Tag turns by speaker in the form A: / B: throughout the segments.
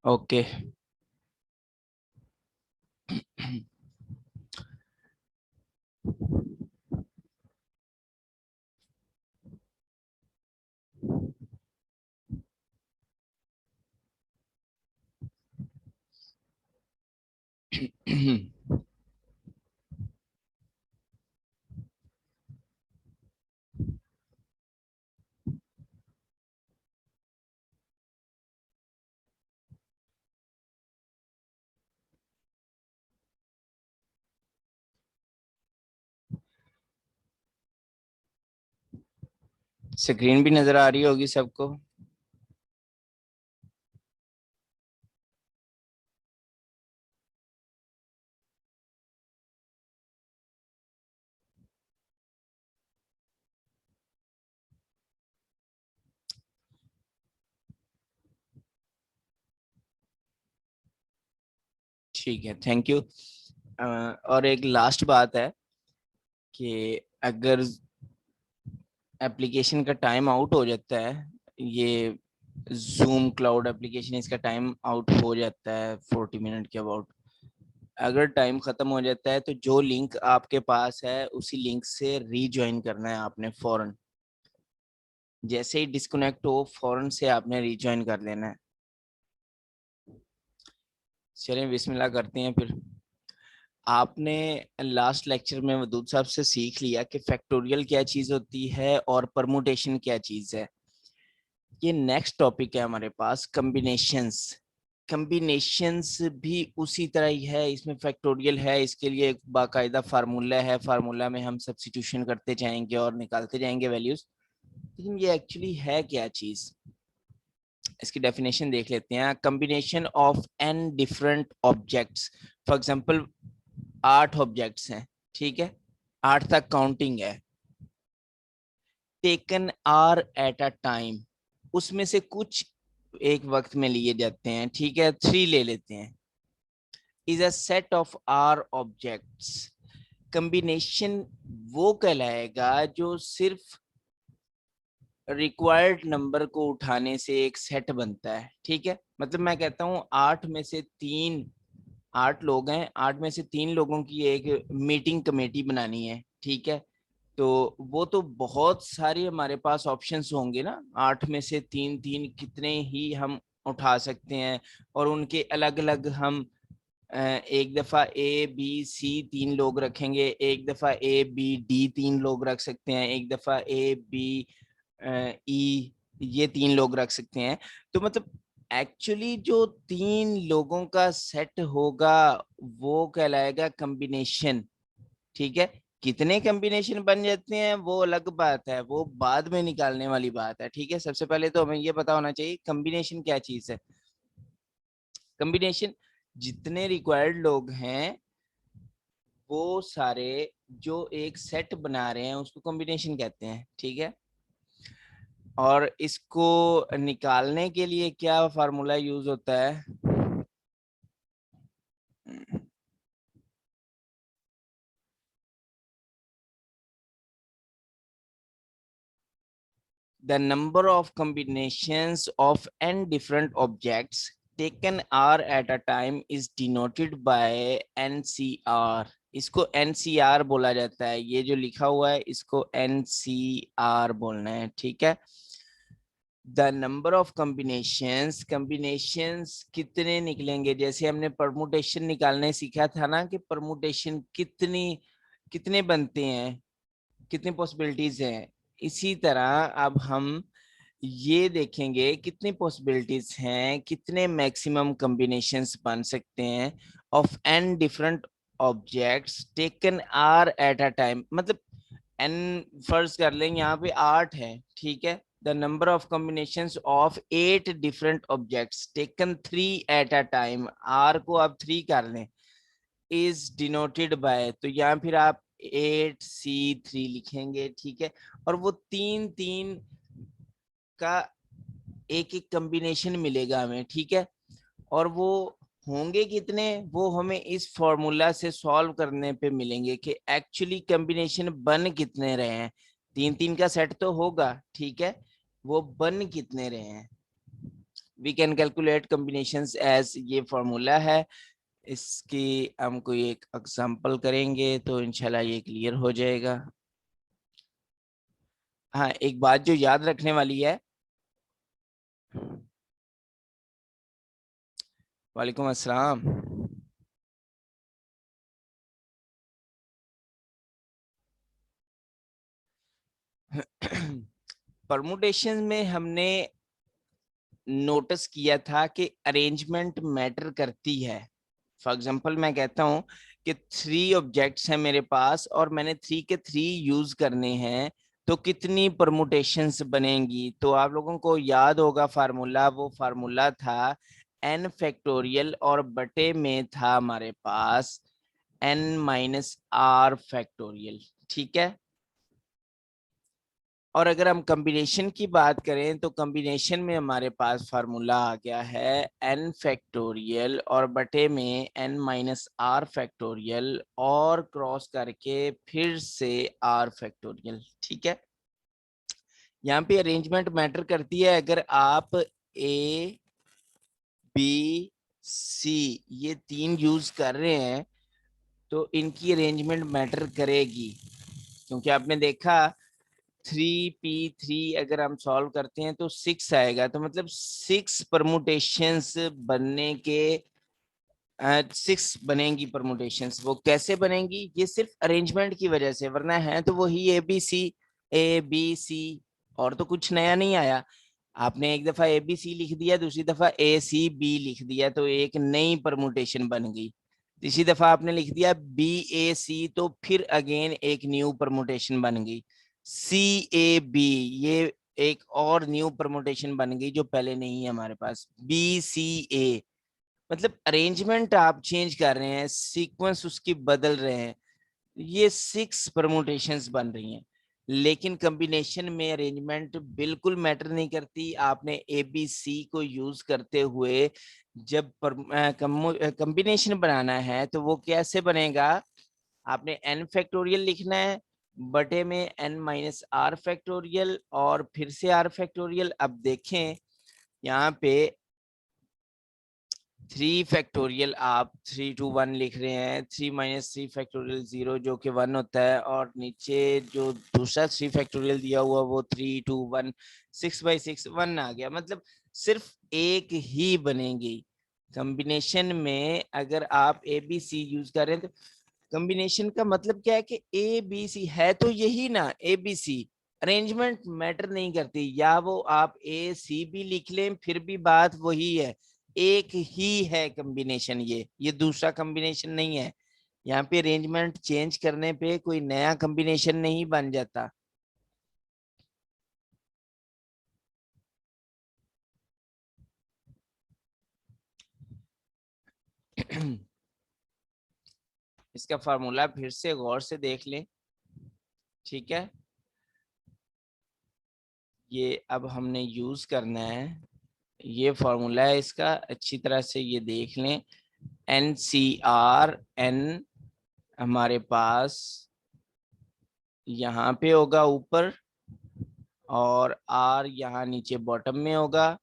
A: Okay. Screen भी नजर आ रही होगी सबको। ठीक है, थैंक यू। और एक लास्ट बात है कि अगर एप्लीकेशन का टाइम आउट हो जाता है, ये जूम क्लाउड एप्लीकेशन, इसका टाइम आउट हो जाता है 40 मिनट के अबाउट। अगर टाइम खत्म हो जाता है तो जो लिंक आपके पास है उसी लिंक से रीज्वाइन करना है आपने फौरन। जैसे ही डिस्कनेक्ट हो फौरन से आपने रीज्वाइन कर लेना है। चलिए बिस्मिल्लाह करते हैं फिर। आपने लास्ट लेक्चर में वदूद साहब से सीख लिया कि फैक्टोरियल क्या चीज होती है और परमुटेशन क्या चीज है। ये नेक्स्ट टॉपिक है हमारे पास, कम्बिनेशंस। कम्बिनेशंस भी उसी तरह ही है, इसमें फैक्टोरियल है, इसके लिए एक बाकायदा फार्मूला है, फार्मूला में हम सब्स्टिट्यूशन करते जाएंगे और निकालते जाएंगे वैल्यूज। लेकिन ये एक्चुअली है क्या चीज, इसकी डेफिनेशन देख लेते हैं। Combination of n different objects. For example 8 objects हैं, ठीक है, 8 तक काउंटिंग है। Taken r at a time, उसमें से कुछ एक वक्त में लिए जाते हैं, ठीक है, 3 ले लेते हैं। Is a set of r objects. Combination वो कहलाएगा जो सिर्फ रिक्वायर्ड नंबर को उठाने से एक सेट बनता है, ठीक है। मतलब मैं कहता हूँ 8 में से 3, 8 लोग हैं, 8 में से 3 लोगों की एक मीटिंग कमेटी बनानी है, ठीक है। तो वो तो बहुत सारे हमारे पास ऑप्शंस होंगे ना, 8 में से 3 3 कितने ही हम उठा सकते हैं। और उनके अलग अलग हम एक दफा ए बी सी 3 लोग रखेंगे, एक दफा ए बी डी 3 लोग रख सकते हैं, एक दफा ए बी ई ये 3 लोग रख सकते हैं। तो मतलब एक्चुअली जो 3 लोगों का सेट होगा वो कहलाएगा कॉम्बिनेशन, ठीक है। कितने कॉम्बिनेशन बन जाते हैं वो अलग बात है, वो बाद में निकालने वाली बात है, ठीक है। सबसे पहले तो हमें ये पता होना चाहिए कॉम्बिनेशन क्या चीज है। कॉम्बिनेशन, जितने रिक्वायर्ड लोग हैं वो सारे जो एक सेट बना रहे हैं उसको कॉम्बिनेशन कहते हैं, ठीक है। और इसको निकालने के लिए क्या फार्मूला यूज होता है? The number of combinations of n different objects taken r at a time is denoted by NCR. इसको NCR बोला जाता है, ये जो लिखा हुआ है इसको NCR बोलना है, ठीक है। The number of combinations, combinations कितने निकलेंगे, जैसे हमने परमुटेशन निकालने सीखा था ना कि परमुटेशन कितने बनते हैं, कितनी पॉसिबिलिटीज हैं। इसी तरह अब हम ये देखेंगे कितनी पॉसिबिलिटीज हैं, कितने मैक्सिमम कॉम्बिनेशंस बन सकते हैं of n different objects taken r at a time. मतलब एन फर्ज कर लें, यहाँ पे 8 है, ठीक है। The number of combinations of 8 different objects taken 3 at a time, r को आप 3 कर लें, इज डिनोटेड बाय, तो यहाँ फिर आप 8C3 लिखेंगे, ठीक है। और वो 3 3 का एक एक कॉम्बिनेशन मिलेगा हमें, ठीक है। और वो होंगे कितने, वो हमें इस फॉर्मूला से सॉल्व करने पे मिलेंगे कि एक्चुअली कॉम्बिनेशन बन कितने रहे हैं। 3 3 का सेट तो होगा, ठीक है, वो बन कितने रहे हैं we can calculate combinations as, ये फॉर्मूला है। इसकी हम कोई एक एग्जांपल करेंगे तो इंशाल्लाह ये क्लियर हो जाएगा। हाँ, एक बात जो याद रखने वाली है, वालेकुम अस्सलाम। परमुटेशन में हमने नोटिस किया था कि अरेंजमेंट मैटर करती है। फॉर एग्जांपल मैं कहता हूं कि 3 ऑब्जेक्ट्स हैं मेरे पास और मैंने 3 के 3 यूज करने हैं, तो कितनी परमुटेशंस बनेंगी। तो आप लोगों को याद होगा फार्मूला, वो फार्मूला था n फैक्टोरियल और बटे में था हमारे पास n-r फैक्टोरियल। ठीक है। और अगर हम कॉम्बिनेशन की बात करें तो कॉम्बिनेशन में हमारे पास फार्मूला आ गया है n फैक्टोरियल और बटे में n-r फैक्टोरियल और क्रॉस करके फिर से r फैक्टोरियल। ठीक है। यहाँ पे अरेंजमेंट मैटर करती है। अगर आप a b c ये 3 यूज कर रहे हैं तो इनकी अरेंजमेंट मैटर करेगी, क्योंकि आपने देखा 3p3 अगर हम सॉल्व करते हैं तो 6 आएगा, तो मतलब 6 परमुटेशंस बनने के 6 बनेंगी परमुटेशंस। वो कैसे बनेंगी, ये सिर्फ अरेंजमेंट की वजह से, वरना है तो वही ए बी सी और तो कुछ नया नहीं आया। आपने एक दफा ABC लिख दिया, दूसरी दफा ACB लिख दिया, तो एक नई परमुटेशन बन गई। तीसरी दफा आपने लिख दिया BAC, तो फिर अगेन एक न्यू परमुटेशन बन गई। CAB, ये एक और न्यू परमुटेशन बन गई जो पहले नहीं है हमारे पास। BCA, मतलब अरेंजमेंट आप चेंज कर रहे हैं, सीक्वेंस उसकी बदल रहे हैं, ये 6 परमुटेशंस बन रही हैं। लेकिन कॉम्बिनेशन में अरेंजमेंट बिल्कुल मैटर नहीं करती। आपने ABC को यूज करते हुए जब कॉम्बिनेशन बनाना है तो वो कैसे बनेगा, आपने n फैक्टोरियल लिखना है बटे में n-r फैक्टोरियल और फिर से r फैक्टोरियल। अब देखें यहाँ पे 3 फैक्टोरियल आप 3 to 1 लिख रहे हैं, 3 - 3 फैक्टोरियल 0 जो कि 1 होता है, और नीचे जो दूसरा 3 फैक्टोरियल दिया हुआ वो 3 to 1, 6/6 1 आ गया। मतलब सिर्फ एक ही बनेगी कॉम्बिनेशन में। अगर आप ABC यूज कर रहे हैं तो कॉम्बिनेशन का मतलब क्या है कि ABC है तो यही ना ABC। अरेंजमेंट मैटर नहीं करती, या वो आप ACB लिख लें फिर भी बात वही है, एक ही है कॉम्बिनेशन। ये दूसरा कॉम्बिनेशन नहीं है। यहाँ पे अरेंजमेंट चेंज करने पे कोई नया कॉम्बिनेशन नहीं बन जाता। इसका फार्मूला फिर से गौर से देख लें। ठीक है, ये अब हमने यूज करना है, ये फॉर्मूला है इसका, अच्छी तरह से ये देख लें। NCR हमारे पास यहाँ पे होगा ऊपर और R यहाँ नीचे बॉटम में होगा।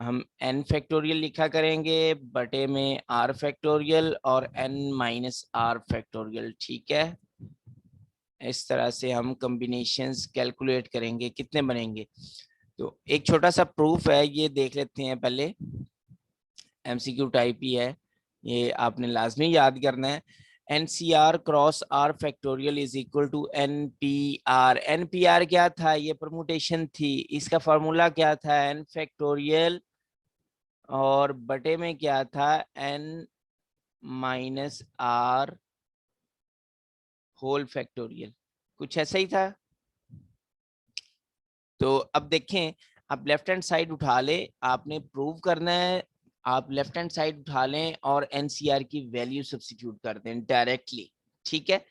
A: हम n फैक्टोरियल लिखा करेंगे बटे में r फैक्टोरियल और n-r फैक्टोरियल। ठीक है, इस तरह से हम कॉम्बिनेशंस कैलकुलेट करेंगे कितने बनेंगे। तो एक छोटा सा प्रूफ है, ये देख लेते हैं पहले। MCQ टाइप ही है, ये आपने लाजमी याद करना है। NCR cross R factorial is equal to NPR। NPR क्या था, ये परमुटेशन थी, इसका फॉर्मूला क्या था n फैक्टोरियल और बटे में क्या था n-r होल फैक्टोरियल, कुछ ऐसा ही था। तो अब देखें, आप लेफ्ट हैंड साइड उठा ले, आपने प्रूव करना है। आप लेफ्ट हैंड साइड उठा लें और एनसीआर की वैल्यू सब्स्टिट्यूट कर दें डायरेक्टली। ठीक है,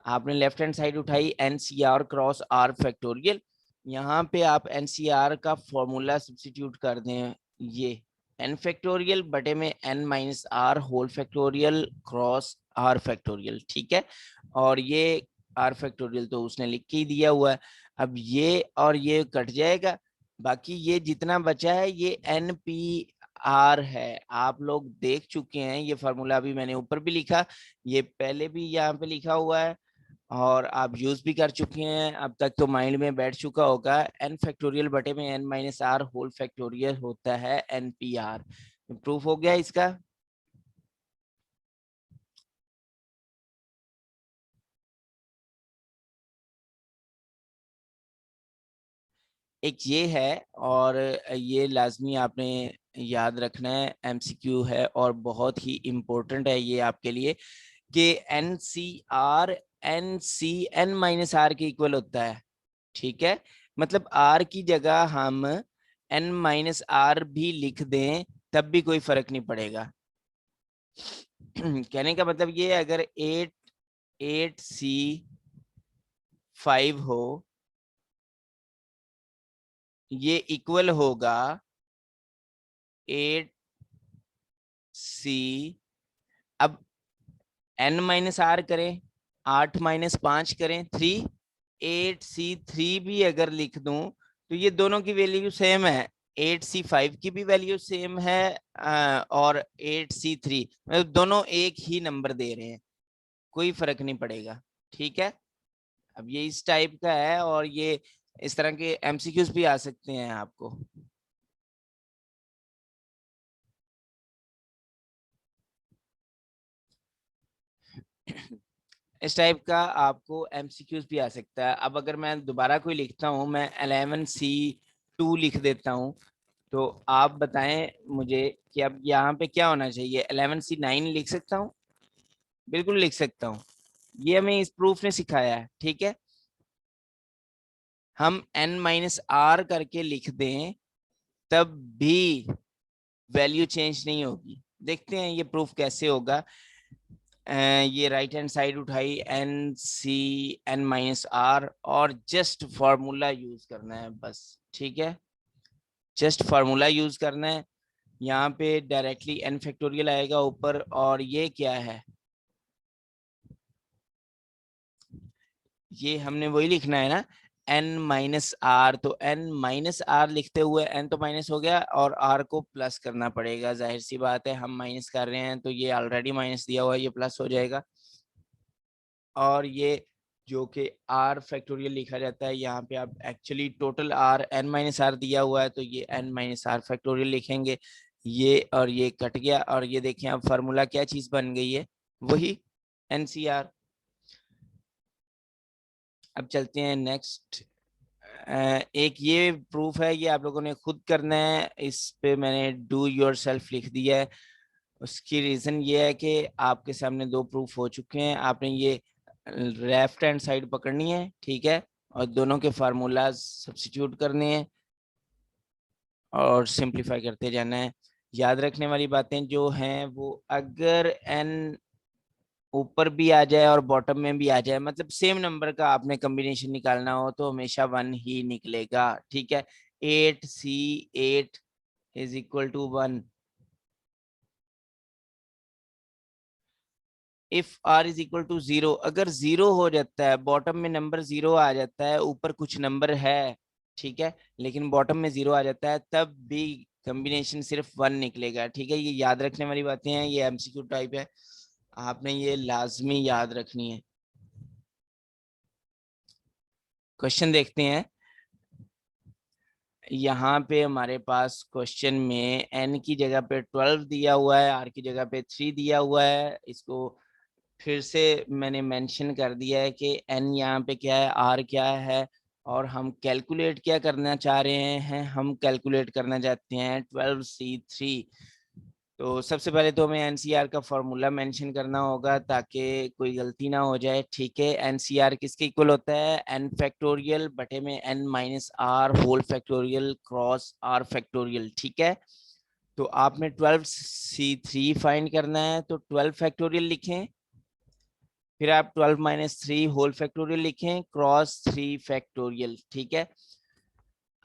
A: आपने लेफ्ट हैंड साइड उठाई एनसीआर क्रॉस आर फैक्टोरियल, यहाँ पे आप एनसीआर का फॉर्मूला सब्स्टिट्यूट कर दें, ये एन फैक्टोरियल बटे में n-r whole factorial cross r factorial. ठीक है, और ये आर फैक्टोरियल तो उसने लिख के ही दिया हुआ है। अब ये और ये कट जाएगा, बाकी ये जितना बचा है ये NPR है। आप लोग देख चुके हैं, ये फॉर्मूला अभी मैंने ऊपर भी लिखा, ये पहले भी यहाँ पे लिखा हुआ है और आप यूज भी कर चुके हैं अब तक, तो माइंड में बैठ चुका होगा। n फैक्टोरियल बटे में n-r होल फैक्टोरियल होता है NPR। प्रूफ हो गया इसका। एक ये है, और ये लाजमी आपने याद रखना है, MCQ है और बहुत ही इम्पोर्टेंट है ये आपके लिए, कि NCR NC n-r के इक्वल होता है। ठीक है, मतलब R की जगह हम n-r भी लिख दें तब भी कोई फर्क नहीं पड़ेगा। कहने का मतलब ये, अगर 8C5 हो, ये इक्वल होगा 8C, अब n-r करें, 8-5 करें 3, 8C3 भी अगर लिख दूं तो ये दोनों की वैल्यू सेम है, 8C5 की भी वैल्यू सेम है और 8C3, मतलब दोनों एक ही नंबर दे रहे हैं, कोई फर्क नहीं पड़ेगा। ठीक है, अब ये इस टाइप का है, और ये इस तरह के MCQs भी आ सकते हैं आपको। इस टाइप का आपको MCQs भी आ सकता है। अब अगर मैं दोबारा कोई लिखता हूँ, मैं 11C2 लिख देता हूँ, तो आप बताएं मुझे कि अब यहाँ पे क्या होना चाहिए। 11C9 लिख सकता हूँ, बिल्कुल लिख सकता हूँ, ये हमें इस प्रूफ ने सिखाया है। ठीक है, हम n-r करके लिख दें तब भी वैल्यू चेंज नहीं होगी। देखते हैं ये प्रूफ कैसे होगा। ये राइट हैंड साइड उठाई, NC n-r, और जस्ट फॉर्मूला यूज करना है बस। ठीक है, जस्ट फार्मूला यूज करना है। यहाँ पे डायरेक्टली n फैक्टोरियल आएगा ऊपर, और ये क्या है, ये हमने वही लिखना है ना, n-r, तो n-r लिखते हुए n तो माइनस हो गया और r को प्लस करना पड़ेगा, जाहिर सी बात है, हम माइनस कर रहे हैं तो ये ऑलरेडी माइनस दिया हुआ है, ये प्लस हो जाएगा। और ये जो कि r फैक्टोरियल लिखा जाता है, यहाँ पे आप एक्चुअली टोटल r n-r दिया हुआ है, तो ये n-r फैक्टोरियल लिखेंगे, ये और ये कट गया, और ये देखें अब फार्मूला क्या चीज बन गई है, वही NCR। अब चलते हैं नेक्स्ट। एक ये प्रूफ है, ये आप लोगों ने खुद करना है, इस पे मैंने डू योर सेल्फ लिख दिया है। उसकी रीजन ये है कि आपके सामने दो प्रूफ हो चुके हैं, आपने ये लेफ्ट हैंड साइड पकड़नी है, ठीक है, और दोनों के फार्मूलाज सब्स्टिट्यूट करने हैं और सिंप्लीफाई करते जाना है। याद रखने वाली बातें जो हैं वो, अगर n ऊपर भी आ जाए और बॉटम में भी आ जाए, मतलब सेम नंबर का आपने कॉम्बिनेशन निकालना हो, तो हमेशा 1 ही निकलेगा। ठीक है, 8C8 is equal to 1 if r is equal to 0। अगर 0 हो जाता है, बॉटम में नंबर 0 आ जाता है, ऊपर कुछ नंबर है, ठीक है, लेकिन बॉटम में 0 आ जाता है, तब भी कॉम्बिनेशन सिर्फ 1 निकलेगा। ठीक है, ये याद रखने वाली बातें हैं, ये MCQ टाइप है, आपने ये लाजमी याद रखनी है। क्वेश्चन देखते हैं। यहाँ पे हमारे पास क्वेश्चन में n की जगह पे 12 दिया हुआ है, r की जगह पे 3 दिया हुआ है। इसको फिर से मैंने मेंशन कर दिया है कि n यहाँ पे क्या है, r क्या है, और हम कैलकुलेट क्या करना चाह रहे हैं, हम कैलकुलेट करना चाहते हैं 12C3। तो सबसे पहले तो हमें एनसीआर का फॉर्मूला मेंशन करना होगा ताकि कोई गलती ना हो जाए। ठीक है, एनसीआर किसके इक्वल होता है, n फैक्टोरियल बटे में n-r whole factorial cross r factorial. ठीक है, तो आपने 12C3 फाइंड करना है, तो 12 फैक्टोरियल लिखें, फिर आप 12-3 होल फैक्टोरियल लिखें क्रॉस 3 फैक्टोरियल। ठीक है,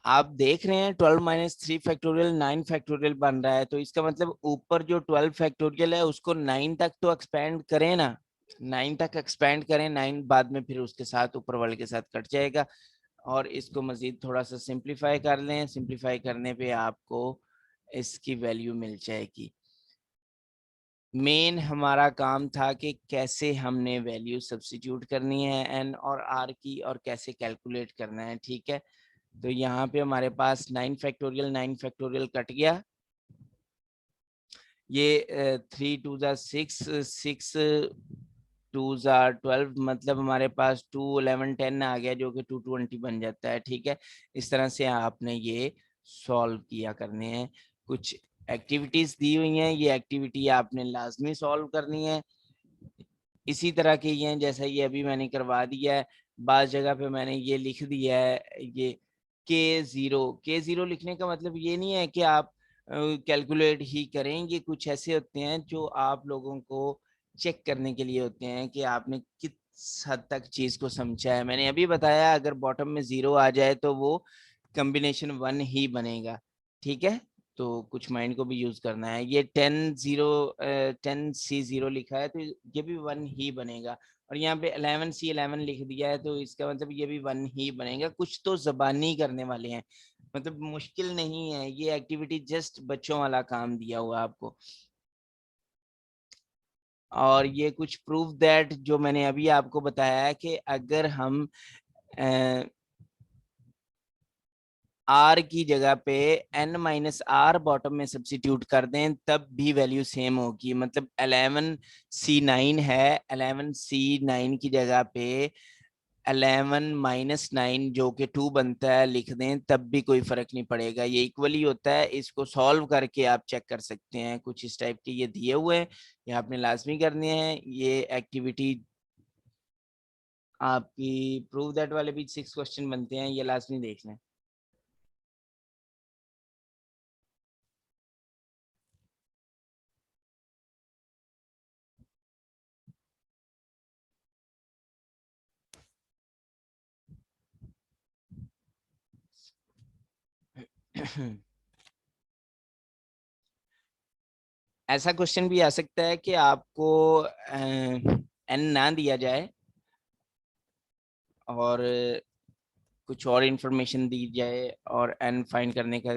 A: आप देख रहे हैं 12-3 फैक्टोरियल 9 फैक्टोरियल बन रहा है, तो इसका मतलब ऊपर जो 12 फैक्टोरियल है उसको 9 तक तो एक्सपेंड करें ना, 9 तक एक्सपेंड करें, 9 बाद में फिर उसके साथ ऊपर वाले के साथ कट जाएगा, और इसको मजीद थोड़ा सा सिंप्लीफाई कर लें। सिंप्लीफाई करने पे आपको इसकी वैल्यू मिल जाएगी। मेन हमारा काम था कि कैसे हमने वैल्यू सब्स्टिट्यूट करनी है एन और आर की, और कैसे कैलकुलेट करना है। ठीक है, तो यहाँ पे हमारे पास 9 फैक्टोरियल कट गया। ये 3 2 6, 6 2 12, मतलब हमारे पास 2 11 10 आ गया, जो कि 220 बन जाता है। ठीक है, इस तरह से आपने ये सॉल्व किया करने हैं। कुछ एक्टिविटीज दी हुई हैं, ये एक्टिविटी आपने लाजमी सॉल्व करनी है। इसी तरह के ये हैं, जैसा ये अभी मैंने करवा दिया है। बाज़ जगह पे मैंने ये लिख दिया है, ये K0 लिखने का मतलब ये नहीं है कि आप कैलकुलेट ही करें। ये कुछ ऐसे होते हैं जो आप लोगों को चेक करने के लिए होते हैं कि आपने किस हद तक चीज को समझा है। मैंने अभी बताया, अगर बॉटम में 0 आ जाए तो वो कॉम्बिनेशन 1 ही बनेगा। ठीक है, तो कुछ माइंड को भी यूज करना है। ये 10C0 लिखा है तो ये भी 1 ही बनेगा। और यहाँ पे 11C11 लिख दिया है तो इसका मतलब ये भी 1 ही बनेगा। कुछ तो जबानी करने वाले हैं, मतलब मुश्किल नहीं है। ये एक्टिविटी जस्ट बच्चों वाला काम दिया हुआ आपको। और ये कुछ प्रूफ दैट जो मैंने अभी आपको बताया है कि अगर हम आर की जगह पे n-r बॉटम में सब्सिट्यूट कर दें तब भी वैल्यू सेम होगी। मतलब 11C9 है, 11C9 की जगह पे 11-9 जो कि 2 बनता है लिख दें तब भी कोई फर्क नहीं पड़ेगा, ये इक्वली होता है। इसको सॉल्व करके आप चेक कर सकते हैं। कुछ इस टाइप के ये दिए हुए हैं, ये आपने लाजमी करने हैं। ये एक्टिविटी आपकी प्रूव दैट वाले भी 6 क्वेश्चन बनते हैं, ये लाजमी देख लें। ऐसा क्वेश्चन भी आ सकता है कि आपको एन ना दिया जाए और कुछ और इंफॉर्मेशन दी जाए और एन फाइंड करने का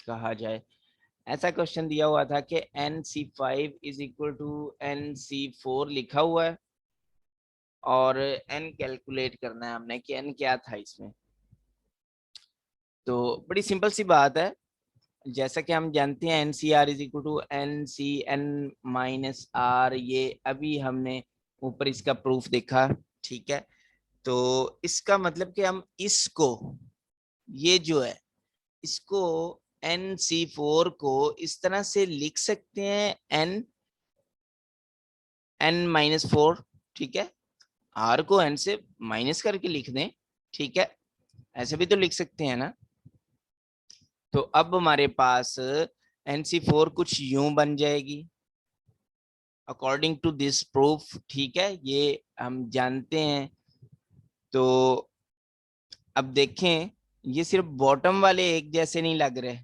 A: कहा जाए। ऐसा क्वेश्चन दिया हुआ था कि NC5 is equal to NC4 लिखा हुआ है और एन कैलकुलेट करना है हमने कि एन क्या था इसमें। तो बड़ी सिंपल सी बात है, जैसा कि हम जानते हैं NCR is equal to NCN-R। ये अभी हमने ऊपर इसका प्रूफ देखा। ठीक है, तो इसका मतलब कि हम इसको, ये जो है इसको NC4 को इस तरह से लिख सकते हैं N-4। ठीक है, R को N से माइनस करके लिख दें। ठीक है, ऐसे भी तो लिख सकते हैं ना। तो अब हमारे पास NC4 कुछ यूं बन जाएगी अकॉर्डिंग टू दिस प्रूफ। ठीक है, ये हम जानते हैं। तो अब देखें, ये सिर्फ बॉटम वाले एक जैसे नहीं लग रहे।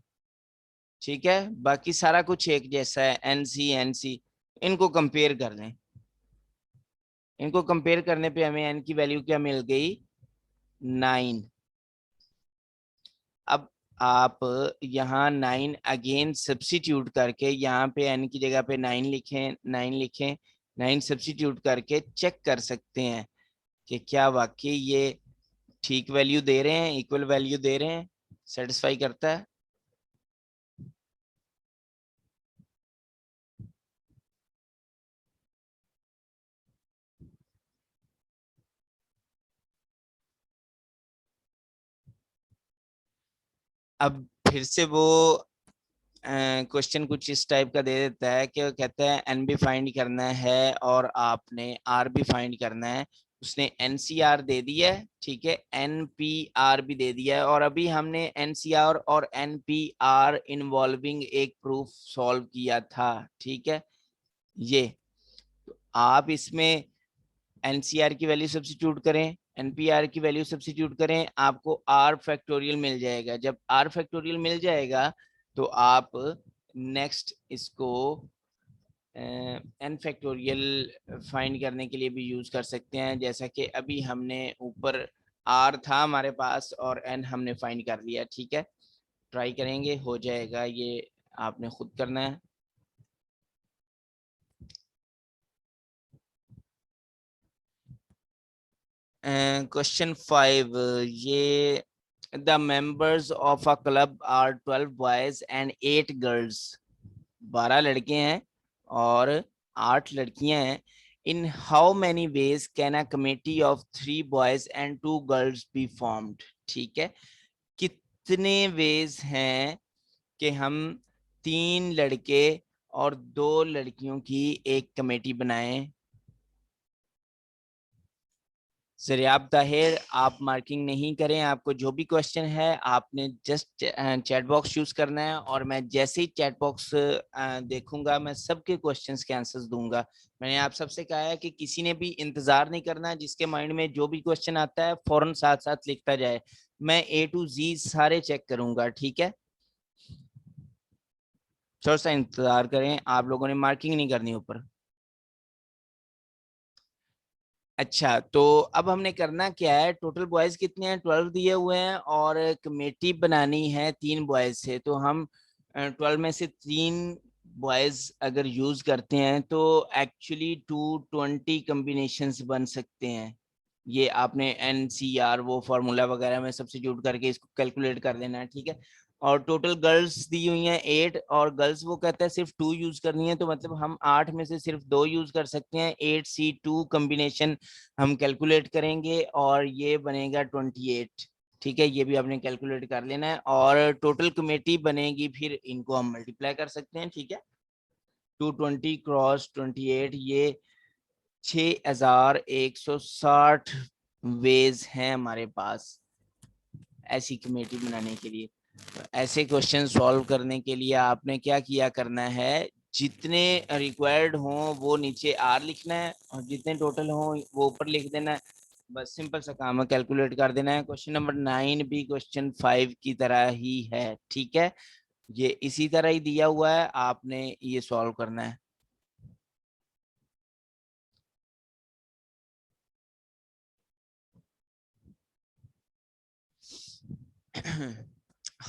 A: ठीक है, बाकी सारा कुछ एक जैसा है। NC इनको कंपेयर कर लें। इनको कंपेयर करने पे हमें n की वैल्यू क्या मिल गई, 9। अब आप यहाँ 9 अगेन सब्सिट्यूट करके, यहाँ पे n की जगह पे 9 लिखें, 9 लिखें, 9 सब्सिट्यूट करके चेक कर सकते हैं कि क्या वाकई ये ठीक वैल्यू दे रहे हैं, इक्वल वैल्यू दे रहे हैं, सेटिस्फाई करता है। अब फिर से वो क्वेश्चन कुछ इस टाइप का दे देता है कि वो कहता है एन भी फाइंड करना है और आपने आर भी फाइंड करना है। उसने एनसीआर दे दिया है, ठीक है, एनपीआर भी दे दिया है, और अभी हमने एनसीआर और एनपीआर इन्वॉल्विंग एक प्रूफ सॉल्व किया था। ठीक है, ये तो आप इसमें एनसीआर की वैल्यू सब्स्टिट्यूट करें, एनपीआर की वैल्यू सब्स्टिट्यूट करें, आपको आर फैक्टोरियल मिल जाएगा। जब आर फैक्टोरियल मिल जाएगा तो आप नेक्स्ट इसको एन फैक्टोरियल फाइंड करने के लिए भी यूज कर सकते हैं। जैसा कि अभी हमने ऊपर आर था हमारे पास और एन हमने फाइंड कर लिया, ठीक है। ट्राई करेंगे, हो जाएगा ये, आपने खुद करना है। क्वेश्चन 5, ये the members of a club are 12 boys and 8 girls. 12 लड़के हैं और 8 लड़कियां हैं। In how many ways can a committee of 3 boys and 2 girls be formed. ठीक है, कितने वेज हैं कि हम 3 लड़के और 2 लड़कियों की एक कमेटी बनाएं। जरियाब ताहिर, आप मार्किंग नहीं करें, आपको जो भी क्वेश्चन है आपने जस्ट चैट बॉक्स यूज करना है, और मैं जैसे ही चैट बॉक्स देखूंगा मैं सबके क्वेश्चंस के आंसर्स दूंगा। मैंने आप सबसे कहा है कि किसी ने भी इंतजार नहीं करना, जिसके माइंड में जो भी क्वेश्चन आता है फौरन साथ साथ लिखता जाए, मैं ए टू जी सारे चेक करूंगा, ठीक है। थोड़ा सा इंतजार करें, आप लोगों ने मार्किंग नहीं करनी ऊपर। अच्छा, तो अब हमने करना क्या है, टोटल बॉयज कितने हैं, 12 दिए हुए हैं, और कमेटी बनानी है 3 बॉयज से। तो हम 12 में से 3 बॉयज अगर यूज करते हैं तो एक्चुअली 220 कॉम्बिनेशंस बन सकते हैं। ये आपने एनसीआर वो फॉर्मूला वगैरह में सब्स्टिट्यूट करके इसको कैलकुलेट कर देना है, ठीक है। और टोटल गर्ल्स दी हुई हैं 8, और गर्ल्स वो कहता है सिर्फ 2 यूज करनी है, तो मतलब हम 8 में से सिर्फ 2 यूज कर सकते हैं। 8C2 कॉम्बिनेशन हम कैलकुलेट करेंगे और ये बनेगा 28, ठीक है। ये भी आपने कैलकुलेट कर लेना है, और टोटल कमेटी बनेगी, फिर इनको हम मल्टीप्लाई कर सकते हैं, ठीक है। 220 क्रॉस 28, ये 6160 वेज हैं हमारे पास ऐसी कमेटी बनाने के लिए। तो ऐसे क्वेश्चन सॉल्व करने के लिए आपने क्या किया करना है, जितने रिक्वायर्ड हों वो नीचे आर लिखना है, और जितने टोटल हों वो ऊपर लिख देना है। बस सिंपल सा काम है, कैलकुलेट कर देना है। क्वेश्चन नंबर 9 भी क्वेश्चन 5 की तरह ही है, ठीक है। ये इसी तरह ही दिया हुआ है, आपने ये सॉल्व करना है।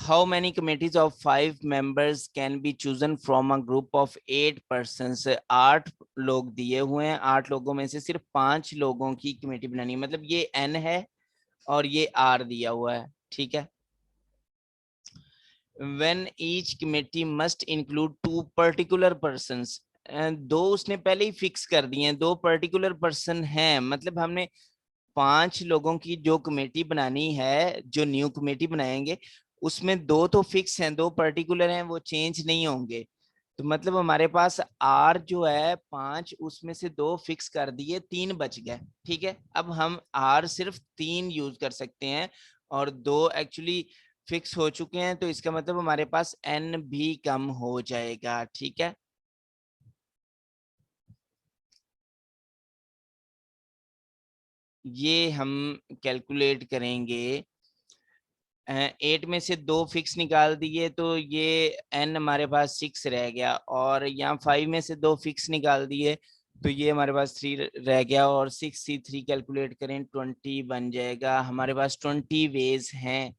A: How many committees of 5 members can be chosen from a group of 8 persons? 8 लोग दिए हुए हैं, 8 लोगों में से सिर्फ 5 लोगों की कमेटी बनानी है, मतलब ये n है और ये r दिया हुआ है, ठीक है। When each committee must include 2 particular persons, दो उसने पहले ही फिक्स कर दिए हैं, 2 पर्टिकुलर पर्सन हैं, मतलब हमने 5 लोगों की जो कमेटी बनानी है, जो न्यू कमेटी बनाएंगे, उसमें 2 तो फिक्स हैं, 2 पर्टिकुलर हैं, वो चेंज नहीं होंगे। तो मतलब हमारे पास आर जो है 5, उसमें से 2 फिक्स कर दिए, 3 बच गए, ठीक है। अब हम आर सिर्फ 3 यूज कर सकते हैं, और 2 एक्चुअली फिक्स हो चुके हैं, तो इसका मतलब हमारे पास एन भी कम हो जाएगा, ठीक है। ये हम कैलकुलेट करेंगे, 8 में से 2 फिक्स निकाल दिए तो ये एन हमारे पास 6 रह गया, और यहाँ 5 में से 2 फिक्स निकाल दिए तो ये हमारे पास 3 रह गया, और 6C3 कैलकुलेट करें 20 बन जाएगा। हमारे पास 20 वेज हैं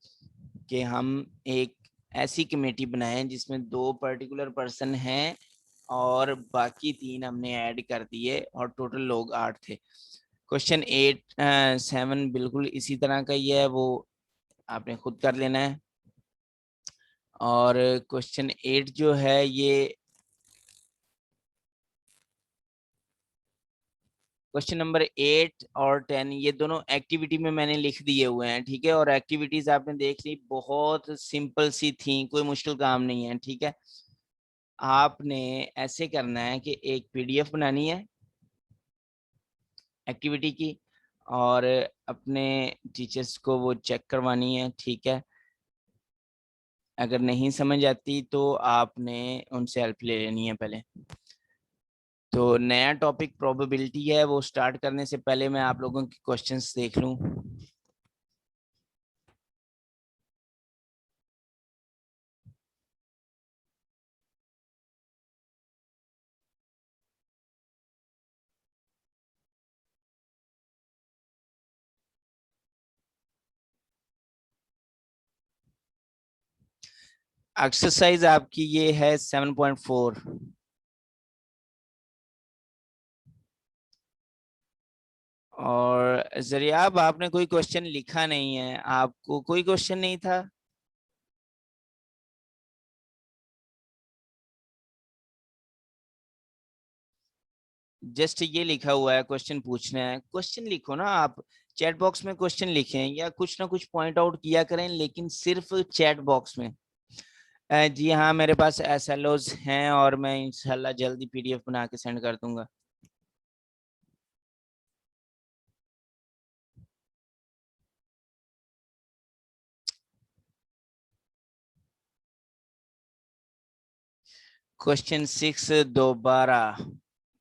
A: कि हम एक ऐसी कमेटी बनाएं जिसमें 2 पर्टिकुलर पर्सन हैं और बाकी 3 हमने ऐड कर दिए, और टोटल लोग 8 थे। क्वेश्चन 7 बिल्कुल इसी तरह का ही है, वो आपने खुद कर लेना है। और क्वेश्चन 8 जो है ये, क्वेश्चन नंबर 8 और 10 ये दोनों एक्टिविटी में मैंने लिख दिए हुए हैं, ठीक है। और एक्टिविटीज आपने देख ली, बहुत सिंपल सी थी, कोई मुश्किल काम नहीं है, ठीक है। आपने ऐसे करना है कि एक पीडीएफ बनानी है एक्टिविटी की, और अपने टीचर्स को वो चेक करवानी है, ठीक है। अगर नहीं समझ आती तो आपने उनसे हेल्प ले लेनी है पहले। तो नया टॉपिक प्रोबेबिलिटी है, वो स्टार्ट करने से पहले मैं आप लोगों के क्वेश्चंस देख लूं। एक्सरसाइज आपकी ये है 7.4। और जरिया आपने कोई क्वेश्चन लिखा नहीं है, आपको कोई क्वेश्चन नहीं था? जस्ट ये लिखा हुआ है क्वेश्चन पूछना है, क्वेश्चन लिखो ना आप। चैट बॉक्स में क्वेश्चन लिखें या कुछ ना कुछ पॉइंट आउट किया करें, लेकिन सिर्फ चैट बॉक्स में। जी हाँ, मेरे पास एसएलओज हैं और मैं इंशाल्लाह जल्दी पीडीएफ बना के सेंड कर दूंगा। क्वेश्चन 6 दोबारा।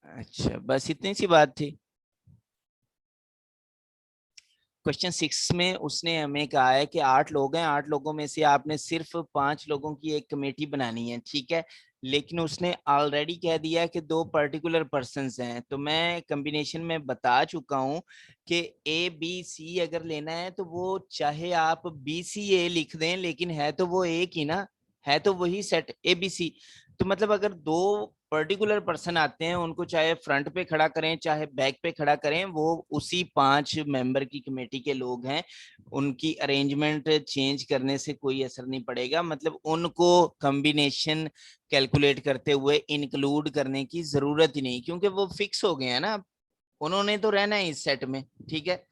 A: अच्छा, बस इतनी सी बात थी। क्वेश्चन 6 में उसने हमें कहा है कि 8 लोग हैं, 8 लोगों में से आपने सिर्फ 5 लोगों की एक कमेटी बनानी है, ठीक है। लेकिन उसने ऑलरेडी कह दिया कि 2 पर्टिकुलर पर्सन्स हैं, तो मैं कॉम्बिनेशन में बता चुका हूं कि ए बी सी अगर लेना है तो वो चाहे आप बी सी ए लिख दें, लेकिन है तो वो एक ही ना, है तो वही सेट ए बी सी। तो मतलब अगर 2 पर्टिकुलर पर्सन आते हैं, उनको चाहे फ्रंट पे खड़ा करें चाहे बैक पे खड़ा करें, वो उसी 5 मेंबर की कमेटी के लोग हैं। उनकी अरेंजमेंट चेंज करने से कोई असर नहीं पड़ेगा, मतलब उनको कॉम्बिनेशन कैलकुलेट करते हुए इंक्लूड करने की जरूरत ही नहीं, क्योंकि वो फिक्स हो गए हैं ना, उन्होंने तो रहना है इस सेट में, ठीक है।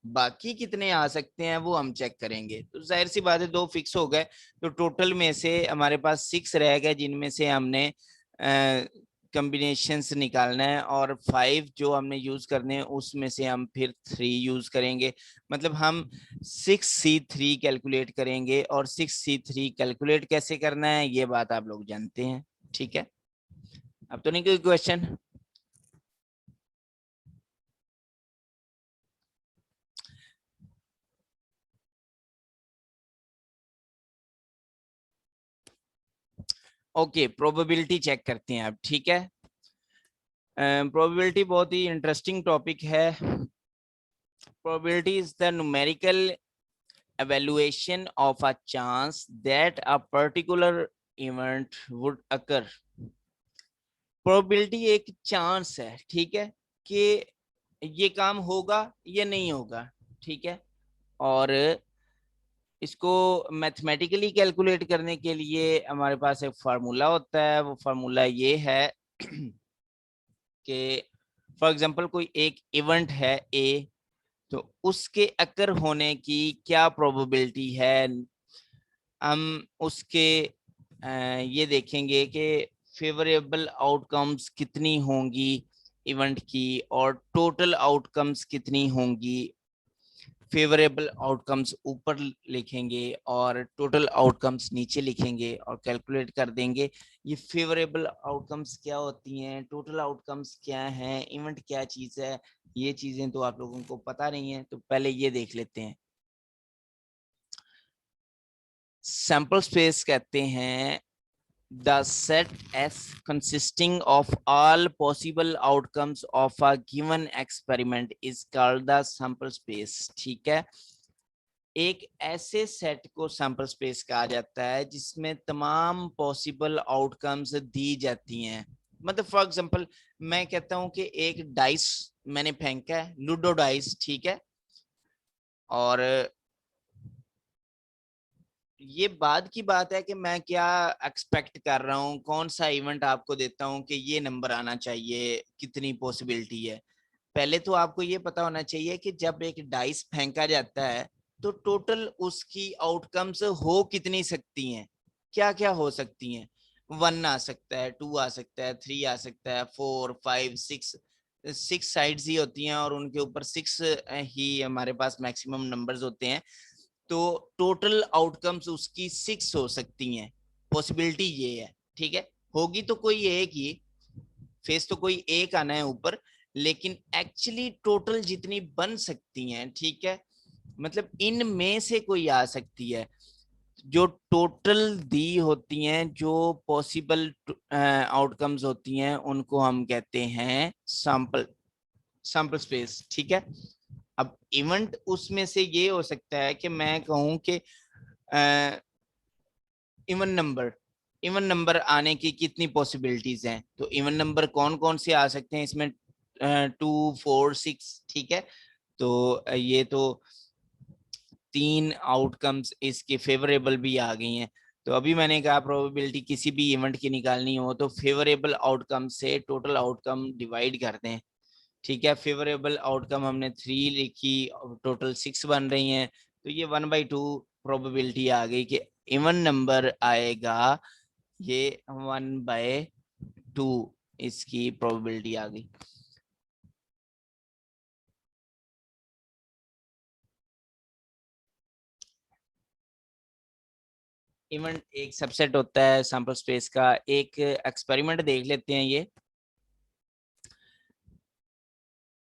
A: बाकी कितने आ सकते हैं वो हम चेक करेंगे, तो जाहिर सी बात है 2 फिक्स हो गए, तो टोटल में से हमारे पास 6 रह गए, जिनमें से हमने कॉम्बिनेशंस निकालना है, और 5 जो हमने यूज करने हैं उसमें से हम फिर 3 यूज करेंगे। मतलब हम 6C3 कैलकुलेट करेंगे, और 6C3 कैलकुलेट कैसे करना है ये बात आप लोग जानते हैं, ठीक है। अब तो नहीं कोई क्वेश्चन? ओके, प्रोबेबिलिटी चेक करते हैं अब, ठीक है। प्रोबेबिलिटी बहुत ही इंटरेस्टिंग टॉपिक है। Probability is the numerical evaluation of a chance that a particular event would occur। Probability एक चांस है, ठीक है, कि ये काम होगा या नहीं होगा, ठीक है। और इसको मैथमेटिकली कैलकुलेट करने के लिए हमारे पास एक फार्मूला होता है, वो फार्मूला ये है कि फॉर एग्जांपल कोई एक इवेंट है ए, तो उसके अकर होने की क्या प्रोबेबिलिटी है। हम उसके ये देखेंगे कि फेवरेबल आउटकम्स कितनी होंगी इवेंट की, और टोटल आउटकम्स कितनी होंगी। फेवरेबल आउटकम्स ऊपर लिखेंगे और टोटल आउटकम्स नीचे लिखेंगे और कैलकुलेट कर देंगे। ये फेवरेबल आउटकम्स क्या होती हैं, टोटल आउटकम्स क्या हैं, इवेंट क्या चीज है, ये चीजें तो आप लोगों को पता नहीं है, तो पहले ये देख लेते हैं। सैंपल स्पेस कहते हैं the set S consisting of all possible outcomes of a given experiment is called the sample space, ठीक है। एक ऐसे सेट को सैंपल स्पेस कहा जाता है जिसमें तमाम पॉसिबल आउटकम्स दी जाती हैं। मतलब फॉर एग्जांपल मैं कहता हूं कि एक डाइस मैंने फेंका है, लूडो डाइस, ठीक है। और ये बाद की बात है कि मैं क्या एक्सपेक्ट कर रहा हूँ, कौन सा इवेंट आपको देता हूँ कि ये नंबर आना चाहिए, कितनी पॉसिबिलिटी है। पहले तो आपको ये पता होना चाहिए कि जब एक डाइस फेंका जाता है तो टोटल उसकी आउटकम्स हो कितनी सकती हैं, क्या क्या हो सकती हैं। 1 आ सकता है, 2 आ सकता है, 3 आ सकता है, 4 5 6, 6 साइड्स ही होती हैं और उनके ऊपर 6 ही हमारे पास मैक्सिमम नंबर्स होते हैं। तो टोटल आउटकम्स उसकी 6 हो सकती हैं, पॉसिबिलिटी ये है, ठीक है। होगी तो कोई एक ही, फेस तो कोई एक आना है ऊपर, लेकिन एक्चुअली टोटल जितनी बन सकती हैं, ठीक है, मतलब इनमें से कोई आ सकती है। जो टोटल दी होती हैं, जो पॉसिबल आउटकम्स होती हैं, उनको हम कहते हैं सैंपल सैंपल स्पेस, ठीक है। अब इवेंट उसमें से ये हो सकता है कि मैं कहूं कि इवन नंबर आने की कितनी पॉसिबिलिटीज हैं? तो इवन नंबर कौन कौन से आ सकते हैं इसमें? 2, 4, 6, ठीक है। तो ये तो तीन आउटकम्स इसके फेवरेबल भी आ गई हैं। तो अभी मैंने कहा प्रोबेबिलिटी किसी भी इवेंट की निकालनी हो तो फेवरेबल आउटकम से टोटल आउटकम डिवाइड कर दें। ठीक है, फेवरेबल आउटकम हमने 3 लिखी, टोटल 6 बन रही हैं। तो ये 1/2 प्रोबेबिलिटी आ गई कि इवन नंबर आएगा, ये 1/2 इसकी प्रोबेबिलिटी आ गई। इवेंट एक सबसेट होता है सैंपल स्पेस का। एक एक्सपेरिमेंट देख लेते हैं। ये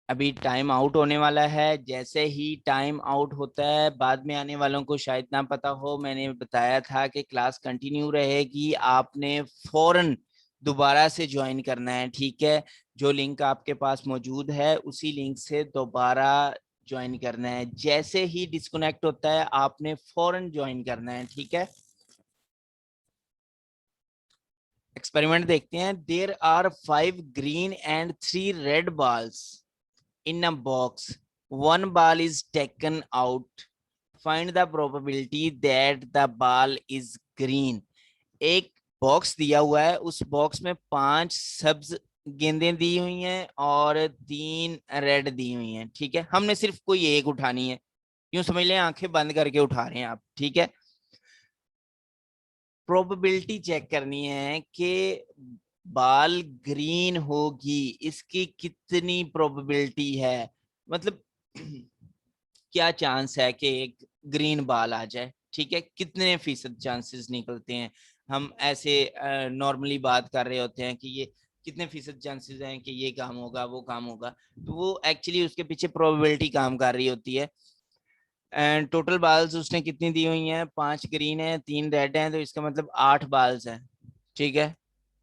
A: अभी टाइम आउट होने वाला है। जैसे ही टाइम आउट होता है, बाद में आने वालों को शायद ना पता हो, मैंने बताया था कि क्लास कंटिन्यू रहेगी, आपने फौरन दोबारा से ज्वाइन करना है। ठीक है, जो लिंक आपके पास मौजूद है उसी लिंक से दोबारा ज्वाइन करना है। जैसे ही डिस्कनेक्ट होता है आपने फौरन ज्वाइन करना है। ठीक है, एक्सपेरिमेंट देखते हैं। There are 5 green and 3 red balls in a box. One ball is taken out. Find the probability that the ball is green. एक बॉक्स दिया हुआ है, उस बॉक्स में 5 सब्ज गेंदें दी हुई हैं और 3 रेड दी हुई हैं। ठीक है, हमने सिर्फ कोई एक उठानी है। यूं समझ लें आंखें बंद करके उठा रहे हैं आप। ठीक है, प्रोबेबिलिटी चेक करनी है कि बाल ग्रीन होगी, इसकी कितनी प्रोबेबिलिटी है। मतलब क्या चांस है कि एक ग्रीन बाल आ जाए। ठीक है, कितने फीसद चांसेस निकलते हैं? हम ऐसे नॉर्मली बात कर रहे होते हैं कि ये कितने फीसद चांसेस हैं कि ये काम होगा वो काम होगा, तो वो एक्चुअली उसके पीछे प्रोबेबिलिटी काम कर रही होती है। एंड टोटल बाल्स उसने कितनी दी हुई हैं? 5 ग्रीन है, 3 रेड है, तो इसका मतलब 8 बाल्स है। ठीक है,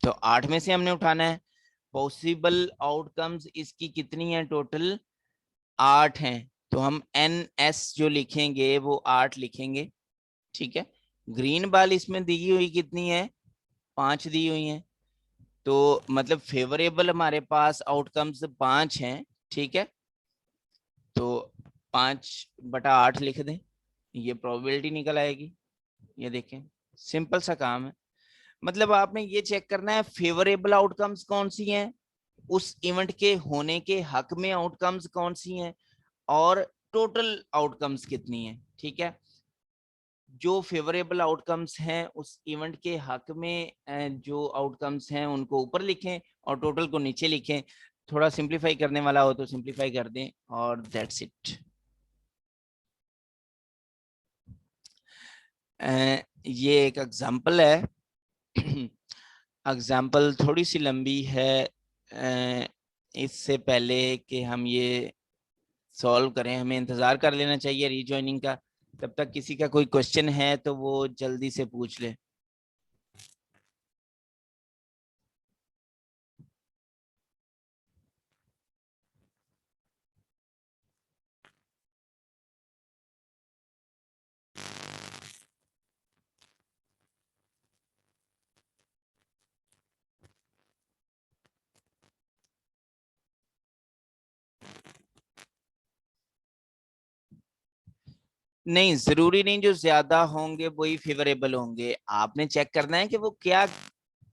A: तो 8 में से हमने उठाना है। पॉसिबल आउटकम्स इसकी कितनी है? टोटल 8 हैं। तो हम एन एस जो लिखेंगे वो 8 लिखेंगे। ठीक है, ग्रीन बाल इसमें दी हुई कितनी है? 5 दी हुई है। तो मतलब फेवरेबल हमारे पास आउटकम्स 5 हैं। ठीक है, तो 5/8 लिख दें, ये प्रोबेबिलिटी निकल आएगी। ये देखें, सिंपल सा काम है। मतलब आपने ये चेक करना है फेवरेबल आउटकम्स कौन सी हैं, उस इवेंट के होने के हक में आउटकम्स कौन सी हैं, और टोटल आउटकम्स कितनी हैं। ठीक है, जो फेवरेबल आउटकम्स हैं उस इवेंट के हक में जो आउटकम्स हैं उनको ऊपर लिखें और टोटल को नीचे लिखें। थोड़ा सिंप्लीफाई करने वाला हो तो सिंप्लीफाई कर दें और दैट्स इट। ये एक एग्जांपल है। एग्जाम्पल थोड़ी सी लंबी है। इससे पहले कि हम ये सॉल्व करें, हमें इंतजार कर लेना चाहिए रीजॉइनिंग का। तब तक किसी का कोई क्वेश्चन है तो वो जल्दी से पूछ ले। नहीं, जरूरी नहीं जो ज्यादा होंगे वही फेवरेबल होंगे। आपने चेक करना है कि वो क्या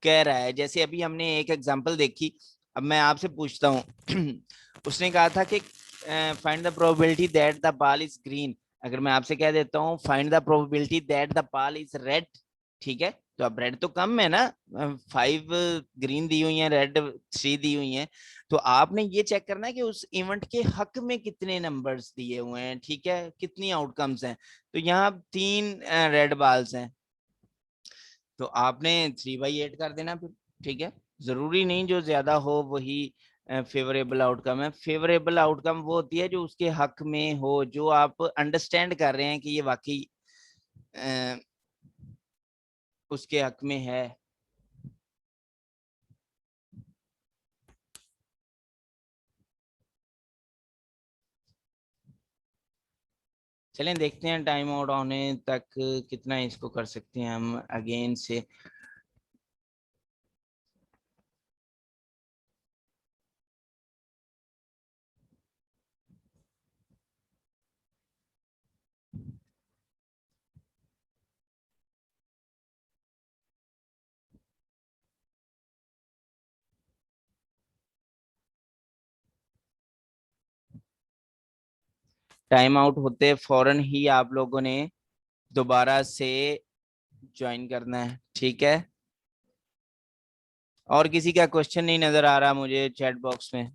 A: कह रहा है। जैसे अभी हमने एक एग्जांपल देखी, अब मैं आपसे पूछता हूँ। उसने कहा था कि find the probability that the ball is green. अगर मैं आपसे कह देता हूँ find the probability that the ball is red, ठीक है, तो अब रेड तो कम है ना, 5 ग्रीन दी हुई है, रेड 3 दी हुई है। तो आपने ये चेक करना है कि उस इवेंट के हक में कितने नंबर्स दिए हुए हैं। ठीक है, कितनी आउटकम्स हैं। तो यहाँ 3 रेड बॉल्स हैं, तो आपने 3/8 कर देना फिर। ठीक है, जरूरी नहीं जो ज्यादा हो वही फेवरेबल आउटकम है। फेवरेबल आउटकम वो होती है जो उसके हक में हो, जो आप अंडरस्टैंड कर रहे हैं कि ये वाकई उसके हक में है। चलें देखते हैं टाइम आउट होने तक कितना इसको कर सकते हैं हम अगेन से। टाइम आउट होते फौरन ही आप लोगों ने दोबारा से ज्वाइन करना है, ठीक है। और किसी का क्वेश्चन नहीं नजर आ रहा मुझे चैट बॉक्स में।